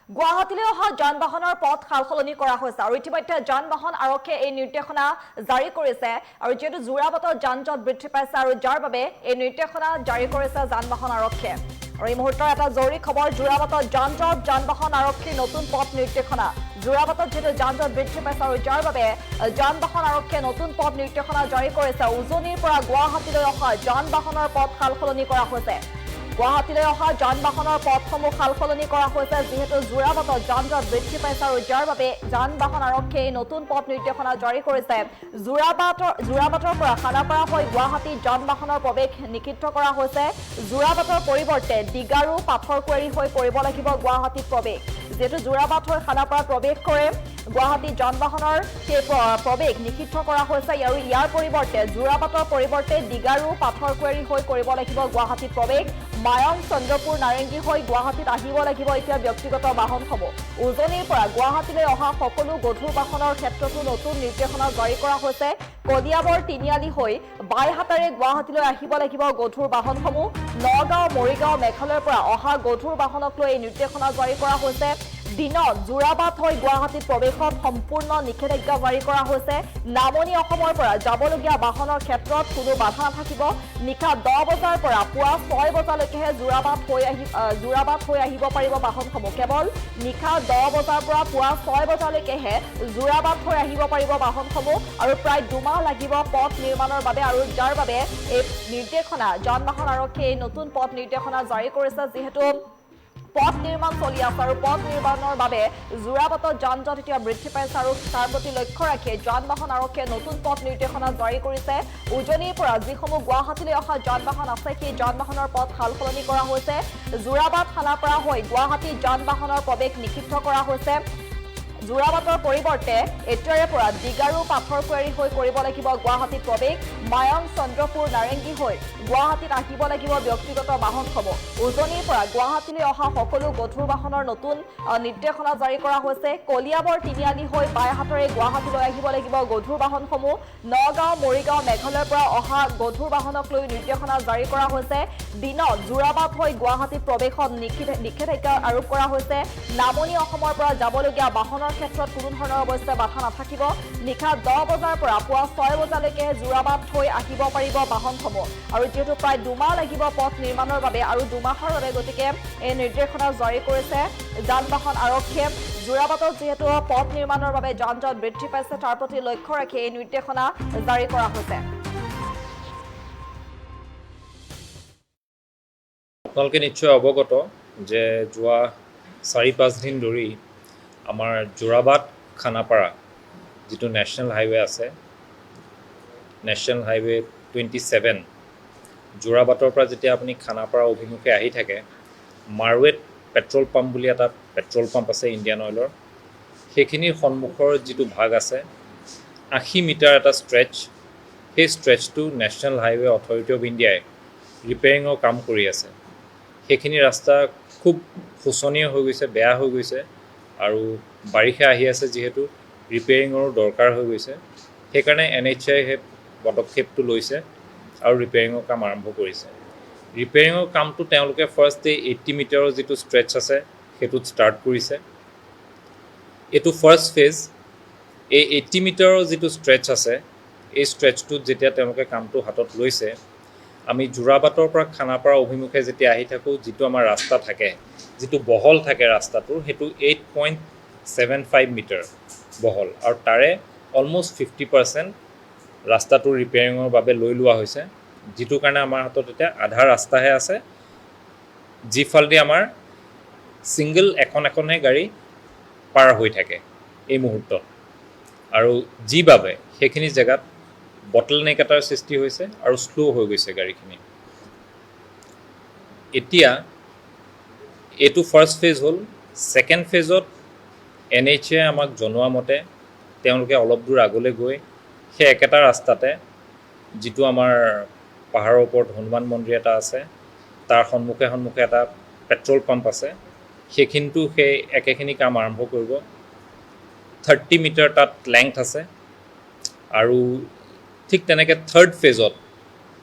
গুৱাহাটীলৈ অহা যান-বাহনৰ পথ সালসলনি কৰা হৈছে আৰু ইতিমধ্যে যান-বাহন আৰক্ষীয়ে এই নিৰ্দেশনা জাৰি কৰিছে আৰু যেহেতু যোৰাবাটত যান-জঁট বৃদ্ধি পাইছে আৰু যাৰ বাবে এই নিৰ্দেশনা জাৰি কৰিছে যান-বাহন আৰক্ষীয়ে আৰু এই মুহূৰ্তৰ এটা জৰুৰী খবৰ যোৰাবাটত যান-জঁট যান-বাহন আৰক্ষীৰ নতুন পথ নিৰ্দেশনা যোৰাবাটত যেহেতু যান-জঁট বৃদ্ধি পাইছে আৰু যাৰ বাবে যান-বাহন আৰক্ষীয়ে নতুন পথ নিৰ্দেশনা জাৰি কৰিছে উজনিৰ পৰা গুৱাহাটীলৈ অহা যান-বাহনৰ পথ সালসলনি কৰা হৈছে গুৱাহাটীলৈ অহা যান-বাহনৰ পথসমূহ সালসলনি কৰা হৈছে যিহেতু যোৰাবাটত যান-জঁট বৃদ্ধি পাইছে আৰু যাৰ বাবে যান-বাহন আৰক্ষীয়ে নতুন পথ নিৰ্দেশনা জাৰি কৰিছে যোৰাবাটৰ পৰা খানাপাৰা হৈ গুৱাহাটী যান-বাহনৰ প্ৰৱেশ নিষিদ্ধ কৰা হৈছে যোৰাবাটৰ পৰিৱৰ্তে দিগাৰু পাথৰকুৱাৰী হৈ কৰিব লাগিব গুৱাহাটীত প্ৰৱেশ যেহেতু যোৰাবাট হৈ খানাপাৰাত প্ৰৱেশ কৰে গুৱাহাটী যান-বাহনৰ সেই প্ৰৱেশ নিষিদ্ধ কৰা হৈছে আৰু ইয়াৰ পৰিৱৰ্তে যোৰাবাটৰ পৰিৱৰ্তে দিগাৰু পাথৰকুৱাৰী হৈ কৰিব লাগিব গুৱাহাটীত প্ৰৱেশ মায়ং চন্দ্ৰপুৰ নাৰেংগী হৈ গুৱাহাটীত আহিব লাগিব এতিয়া ব্যক্তিগত বাহনসমূহ উজনিৰ পৰা গুৱাহাটীলৈ অহা সকলো গধুৰ বাহনৰ ক্ষেত্ৰতো নতুন নিৰ্দেশনা জাৰি কৰা হৈছে কলিয়াবৰ তিনিআলি হৈ বাইহাটাৰে গুৱাহাটীলৈ আহিব লাগিব গধুৰ বাহনসমূহ নগাঁও মৰিগাঁও মেঘালয়ৰ পৰা অহা গধুৰ বাহনক লৈ এই নিৰ্দেশনা জাৰি কৰা হৈছে দিনত যোৰাবাট হৈ গুৱাহাটীত প্ৰৱেশত সম্পূৰ্ণ নিষেধাজ্ঞা জাৰি কৰা হৈছে নামনি অসমৰ পৰা যাবলগীয়া বাহনৰ ক্ষেত্ৰত কোনো বাধা নাথাকিব নিশা 10 বজাৰ পৰা পুৱা 6 বজালৈকেহে যোৰাবাট হৈ আহিব পাৰিব বাহনসমূহ কেৱল নিশা 10 বজাৰ পৰা পুৱা 6 বজালৈকেহে যোৰাবাট হৈ আহিব পাৰিব বাহনসমূহ আৰু প্ৰায় 2 মাহ লাগিব পথ নিৰ্মাণৰ বাবে আৰু যাৰ বাবে এই নিৰ্দেশনা যান-বাহন আৰক্ষীয়ে নতুন পথ নিৰ্দেশনা জাৰি কৰিছে যিহেতু পথ নিৰ্মাণ চলি আছে আৰু পথ নিৰ্মাণৰ বাবে যোৰাবাটত যান-জঁট এতিয়া বৃদ্ধি পাইছে আৰু তাৰ প্ৰতি লক্ষ্য ৰাখি যান-বাহন আৰক্ষীয়ে নতুন পথ নিৰ্দেশনা জাৰি কৰিছে উজনিৰ পৰা যিসমূহ গুৱাহাটীলৈ অহা যান-বাহন আছে সেই যান-বাহনৰ পথ সালসলনি কৰা হৈছে যোৰাবাট খানাপাৰা হৈ গুৱাহাটী যান-বাহনৰ প্ৰৱেশ নিষিদ্ধ কৰা হৈছে যোৰাবাটৰ পৰিৱৰ্তে এতিয়াৰে পৰা দিগাৰু পাথৰকুৱাৰী হৈ কৰিব লাগিব গুৱাহাটীত প্ৰৱেশ মায়ং চন্দ্ৰপুৰ নাৰেংগী হৈ গুৱাহাটীত আহিব লাগিব ব্যক্তিগত বাহনসমূহ উজনিৰ পৰা গুৱাহাটীলৈ অহা সকলো গধুৰ বাহনৰ নতুন নিৰ্দেশনা জাৰি কৰা হৈছে কলিয়াবৰ তিনিআলি হৈ বাইহাটাৰে গুৱাহাটীলৈ আহিব লাগিব গধুৰ বাহনসমূহ নগাঁও মৰিগাঁও মেঘালয়ৰ পৰা অহা গধুৰ বাহনক লৈ নিৰ্দেশনা জাৰি কৰা হৈছে দিনত যোৰাবাট হৈ গুৱাহাটীত প্ৰৱেশত নিষেধাজ্ঞা আৰোপ কৰা হৈছে নামনি অসমৰ পৰা যাবলগীয়া বাহনৰ ক্ষেত্ৰত কোনো ধৰণৰ অৱশ্যে বাধা নাথাকিব নিশা 10 বজাৰ পৰা পুৱা 6 বজালৈকে যোৰাবাট হৈ আহিব পাৰিব বাহনসমূহ আৰু যেহেতু প্ৰায় 2 মাহ লাগিব পথ নিৰ্মাণৰ বাবে আৰু 2 মাহৰ বাবে গতিকে এই নিৰ্দেশনা জাৰি কৰিছে যান-বাহন আৰক্ষীয়ে যোৰাবাটত যিহেতু পথ নিৰ্মাণৰ বাবে যান-জঁট বৃদ্ধি পাইছে তাৰ প্ৰতি লক্ষ্য ৰাখি এই নিৰ্দেশনা জাৰি কৰা হৈছে আপোনালোকে নিশ্চয় অৱগত যে যোৱা 4-5 দিন ধৰি আমাৰ যোৰাবাট খানাপাৰা যিটো নেশ্যনেল হাইৱে আছে নেশ্যনেল হাইৱে 27 যোৰাবাটৰ পৰা যেতিয়া আপুনি খানাপাৰা অভিমুখে আহি থাকে মাৰৱেট পেট্ৰল পাম্প বুলি এটা পেট্ৰল পাম্প আছে ইণ্ডিয়ান অইলৰ সেইখিনিৰ সন্মুখৰ যিটো ভাগ আছে 80 মিটাৰ এটা ষ্ট্ৰেচ সেই ষ্ট্ৰেচটো নেশ্যনেল হাইৱে অথৰিটি অফ ইণ্ডিয়াই ৰিপেয়াৰিঙৰ কাম কৰি আছে সেইখিনি ৰাস্তা খুব শোচনীয় হৈ গৈছে বেয়া হৈ গৈছে আৰু বাৰিষা আহি আছে যিহেতু ৰিপেয়াৰিঙৰো দৰকাৰ হৈ গৈছে সেইকাৰণে NHAই সেই পদক্ষেপটো লৈছে আৰু ৰিপেয়াৰিঙৰ কাম আৰম্ভ কৰিছে ৰিপেয়াৰিঙৰ কামটো তেওঁলোকে ফাৰ্ষ্ট 80 মিটাৰৰ যিটো ষ্ট্ৰেচ আছে সেইটোত ষ্টাৰ্ট কৰিছে এইটো ফাৰ্ষ্ট ফেজ এই 80 মিটাৰৰ যিটো ষ্ট্ৰেচ আছে এই ষ্ট্ৰেচটোত যেতিয়া তেওঁলোকে কামটো হাতত লৈছে আমি যোৰাবাটৰ পৰা খানাপাৰা অভিমুখে যেতিয়া আহি থাকোঁ যিটো আমাৰ ৰাস্তা থাকে যিটো বহল থাকে ৰাস্তাটোৰ সেইটো 8.75 মিটাৰ বহল আৰু তাৰে অলমষ্ট 50% ৰাস্তাটো ৰিপেয়াৰিঙৰ বাবে লৈ লোৱা হৈছে যিটো কাৰণে আমাৰ হাতত এতিয়া আধা ৰাস্তাহে আছে যিফালেদি আমাৰ ছিংগল এখনহে গাড়ী পাৰ হৈ থাকে এই মুহূৰ্তত আৰু যিবাবে সেইখিনি জেগাত বটলনেক এটাৰ সৃষ্টি হৈছে আৰু শ্ল' হৈ গৈছে গাড়ীখিনি এতিয়া এইটো ফাৰ্ষ্ট ফেজ হ'ল ছেকেণ্ড ফেজত NHAই আমাক জনোৱা মতে তেওঁলোকে অলপ দূৰ আগলৈ গৈ সেই একেটা ৰাস্তাতে যিটো আমাৰ পাহাৰৰ ওপৰত হনুমান মন্দিৰ এটা আছে তাৰ সন্মুখে এটা পেট্ৰল পাম্প আছে সেইখিনিতো সেই একেখিনি কাম আৰম্ভ কৰিব 30 মিটাৰ তাত লেংথ আছে আৰু ঠিক তেনেকৈ থাৰ্ড ফেজত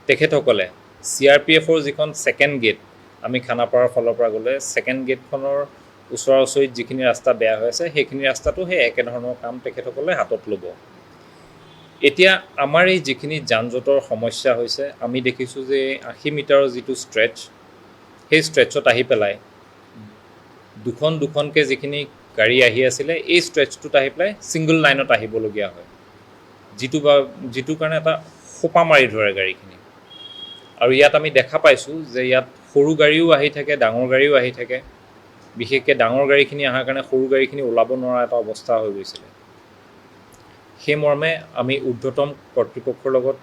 তেখেতসকলে CRPFৰ যিখন ছেকেণ্ড গেট আমি খানাপাৰাৰ ফালৰ পৰা গ'লে ছেকেণ্ড গেটখনৰ ওচৰা ওচৰিত যিখিনি ৰাস্তা বেয়া হৈ আছে সেইখিনি ৰাস্তাটো সেই একেধৰণৰ কাম তেখেতসকলে হাতত ল'ব। এতিয়া আমাৰ এই যিখিনি যান জঁটৰ সমস্যা হৈছে, আমি দেখিছোঁ যে 80 মিটাৰৰ যিটো ষ্ট্ৰেচ, সেই ষ্ট্ৰেচত আহি পেলাই দুখনকৈ যিখিনি গাড়ী আহি আছিলে, এই ষ্ট্ৰেচটোত আহি পেলাই ছিংগল লাইনত আহিবলগীয়া হয়, যিটো কাৰণে এটা সোপা মাৰি ধৰে গাড়ীখিনি। আৰু ইয়াত আমি দেখা পাইছোঁ যে ইয়াত সৰু গাড়ীও আহি থাকে, ডাঙৰ গাড়ীও আহি থাকে। বিশেষকৈ ডাঙৰ গাড়ীখিনি অহাৰ কাৰণে সৰু গাড়ীখিনি ওলাব নোৱাৰা এটা অৱস্থা হৈ গৈছিলে। সেই মৰ্মে আমি ঊৰ্ধ্বতম কৰ্তৃপক্ষৰ লগত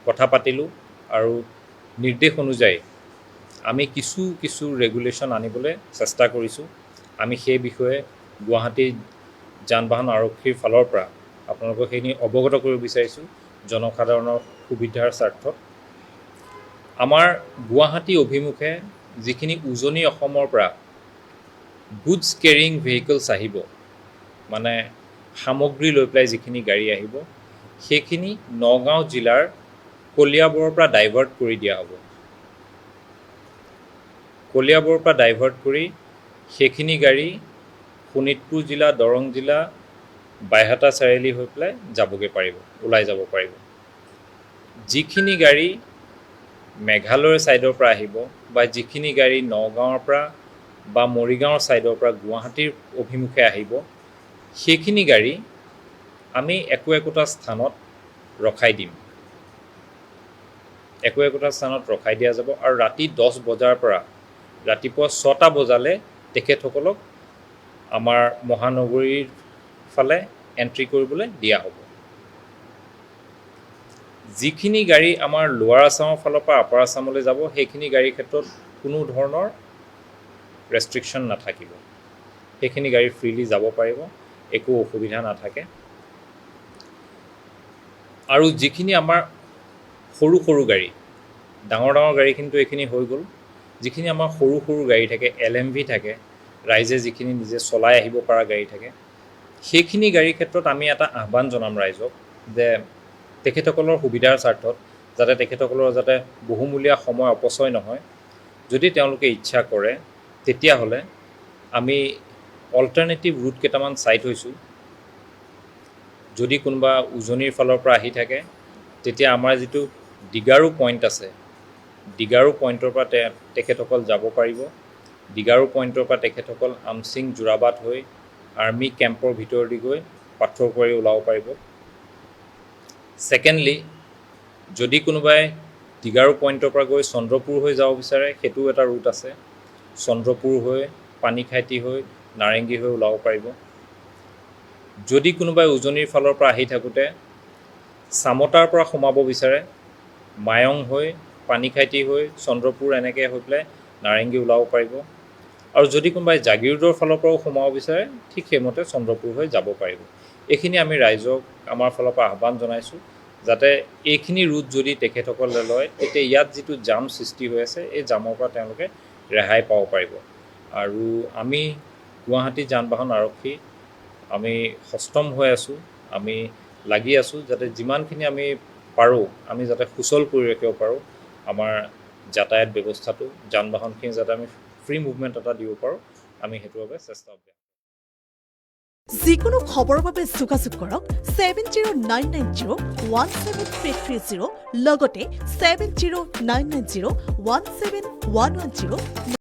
কথা পাতিলোঁ আৰু নিৰ্দেশ অনুযায়ী আমি কিছু ৰেগুলেশ্যন আনিবলৈ চেষ্টা কৰিছোঁ। আমি সেই বিষয়ে গুৱাহাটী যান বাহন আৰক্ষীৰ ফালৰ পৰা আপোনালোকক সেইখিনি অৱগত কৰিব বিচাৰিছোঁ জনসাধাৰণৰ সুবিধাৰ স্বাৰ্থত। আমাৰ গুৱাহাটী অভিমুখে যিখিনি উজনি অসমৰ পৰা গুডছ কেৰিং ভেহিকলছ আহিব, মানে সামগ্ৰী লৈ পেলাই যিখিনি গাড়ী আহিব, সেইখিনি নগাঁও জিলাৰ কলিয়াবৰৰ পৰা ডাইভাৰ্ট কৰি দিয়া হ'ব। কলিয়াবৰৰ পৰা ডাইভাৰ্ট কৰি সেইখিনি গাড়ী শোণিতপুৰ জিলা, দৰং জিলা, বাইহাটা চাৰিআলি হৈ পেলাই যাবগৈ পাৰিব, ওলাই যাব পাৰিব। যিখিনি গাড়ী মেঘালয়ৰ ছাইডৰ পৰা আহিব বা যিখিনি গাড়ী নগাঁৱৰ পৰা বা মৰিগাঁৱৰ ছাইডৰ পৰা গুৱাহাটীৰ অভিমুখে আহিব, সেইখিনি গাড়ী আমি একোটা স্থানত ৰখাই দিম। একোটা স্থানত ৰখাই দিয়া যাব আৰু ৰাতি 10 বজাৰ পৰা ৰাতিপুৱা 6টা বজালৈ তেখেতসকলক আমাৰ মহানগৰীৰ ফালে এণ্ট্ৰি কৰিবলৈ দিয়া হ'ব। যিখিনি গাড়ী আমাৰ লোৱাৰ আছামৰ ফালৰ পৰা আপাৰ আছামলৈ যাব, সেইখিনি গাড়ীৰ ক্ষেত্ৰত কোনো ধৰণৰ ৰেষ্ট্ৰিকশ্যন নাথাকিব। সেইখিনি গাড়ী ফ্ৰীলি যাব পাৰিব, একো অসুবিধা নাথাকে। আৰু যিখিনি আমাৰ সৰু গাড়ী, ডাঙৰ গাড়ীখিনিতো এইখিনি হৈ গ'ল। যিখিনি আমাৰ সৰু গাড়ী থাকে, LMV থাকে, ৰাইজে যিখিনি নিজে চলাই আহিব পৰা গাড়ী থাকে, সেইখিনি গাড়ীৰ ক্ষেত্ৰত আমি এটা আহ্বান জনাম ৰাইজক যে তেখেতসকলৰ সুবিধাৰ স্বাৰ্থত তেখেতসকলৰ যাতে বহুমূলীয়া সময় অপচয় নহয়, যদি তেওঁলোকে ইচ্ছা কৰে তেতিয়াহ'লে আমি অল্টাৰনেটিভ ৰুট কেইটামান চাই থৈছোঁ। যদি কোনোবা উজনিৰ ফালৰ পৰা আহি থাকে, তেতিয়া আমাৰ যিটো ডিগাৰু পইণ্ট আছে, ডিগাৰু পইণ্টৰ পৰা তেখেতসকল যাব পাৰিব। ডিগাৰু পইণ্টৰ পৰা তেখেতসকল আমচিং যোৰাবাট হৈ আৰ্মি কেম্পৰ ভিতৰেদি গৈ পাথৰকুঁৱাৰী ওলাব পাৰিব। ছেকেণ্ডলি, যদি কোনোবাই ডিগাৰু পইণ্টৰ পৰা গৈ চন্দ্ৰপুৰ হৈ যাব বিচাৰে, সেইটোও এটা ৰুট আছে। চন্দ্ৰপুৰ হৈ, পানীখাইটি হৈ, নাৰেংগী হৈ ওলাব পাৰিব। যদি কোনোবাই উজনিৰ ফালৰ পৰা আহি থাকোঁতে চামতাৰ পৰা সোমাব বিচাৰে, মায়ং হৈ, পানীখাইটি হৈ, চন্দ্ৰপুৰ এনেকৈ হৈ পেলাই নাৰেংগী ওলাব পাৰিব। আৰু যদি কোনোবাই জাগিৰোডৰ ফালৰ পৰাও সোমাব বিচাৰে, ঠিক সেইমতে চন্দ্ৰপুৰ হৈ যাব পাৰিব। এইখিনি আমি ৰাইজক আমাৰ ফালৰ পৰা আহ্বান জনাইছোঁ, যাতে এইখিনি ৰুট যদি তেখেতসকলে লয়, তেতিয়া ইয়াত যিটো জাম সৃষ্টি হৈ আছে, এই জামৰ পৰা তেওঁলোকে ৰেহাই পাব পাৰিব। আৰু আমি গুৱাহাটী যান বাহন আৰক্ষী আমি সষ্টম হৈ আছোঁ, আমি লাগি আছোঁ যাতে যিমানখিনি আমি পাৰোঁ, আমি যাতে সুচল কৰি ৰাখিব পাৰোঁ আমাৰ যাতায়াত ব্যৱস্থাটো, যান বাহনখিনি যাতে আমি ফ্ৰী মুভমেণ্ট এটা দিব পাৰোঁ, আমি সেইটোৰ বাবে চেষ্টা অব্যাহত। যিকোনো খবৰৰ বাবে যোগাযোগ কৰক 7099017330 লগতে 7099017110।